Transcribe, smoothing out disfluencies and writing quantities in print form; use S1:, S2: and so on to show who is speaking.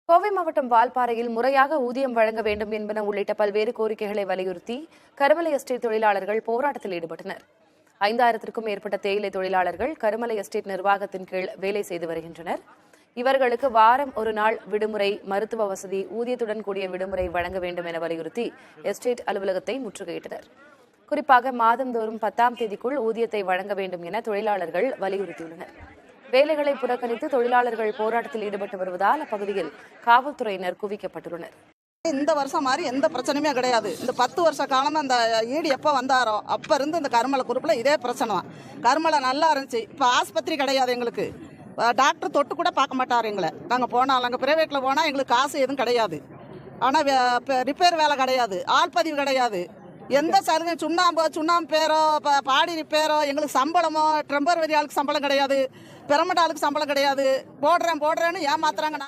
S1: கோவை மாவட்டம் வால்பாறையில் முறையாக ஊதியம் வழங்க வேண்டும் என்பன உள்ளிட்ட பல்வேறு கோரிக்கைகளை வலியுறுத்தி கருமலை எஸ்டேட் தொழிலாளர்கள் போராட்டத்தில் ஈடுபட்டனர். 5000க்கும் மேற்பட்ட தேயிலை தொழிலாளர்கள் கருமலை எஸ்டேட் நிர்வாகத்தின் கீழ் வேலை செய்து வருகின்றனர். இவர்களுக்கு வாரம் ஒரு நாள் விடுமுறை, மருத்துவ வசதி, ஊதியத்துடன் கூடிய விடுமுறை வழங்க வேண்டும் என வலியுறுத்தி எஸ்டேட் அலுவலகத்தை முற்றுகையிட்டனர். குறிப்பாக மாதந்தோறும் 10ஆம் தேதிக்குள் ஊதியத்தை வழங்க வேண்டும் என தொழிலாளர்கள் வலியுறுத்தியுள்ளனர். வேலைகளை புறக்கணித்து தொழிலாளர்கள் போராட்டத்தில் ஈடுபட்டு வருவதால் அப்பகுதியில் காவல்துறையினர் குவிக்கப்பட்டுள்ளனர்.
S2: இந்த வருஷம் மாதிரி எந்த பிரச்சனையுமே கிடையாது. இந்த 10 வருஷ காலமா அந்த ஈடு எப்போ வந்தாரோ அப்ப இருந்து இந்த கருமலை குரூப்ல இதே பிரச்சனை தான். கருமலை நல்லா இருந்துச்சு. இப்போ ஆஸ்பத்திரி கிடையாது, எங்களுக்கு டாக்டர் தொட்டு கூட பார்க்க மாட்டார் எங்களை. நாங்கள் போனால் அங்கே பிரைவேட்டில் போனால் எங்களுக்கு காசு எதுவும் கிடையாது. ஆனால் ரிப்பேர் வேலை கிடையாது, ஆள்பதிவு கிடையாது, எந்த சலுகை சுண்ணாம்பு பேரோ பாடி ரிப்பேரோ எங்களுக்கு சம்பளமோ டெம்பரவரி ஆளுக்கு சம்பளம் கிடையாது, பெர்மனன்ட் ஆளுக்கு சம்பளம் கிடையாது. போடுறேன்னு ஏமாத்துறாங்கண்ணா.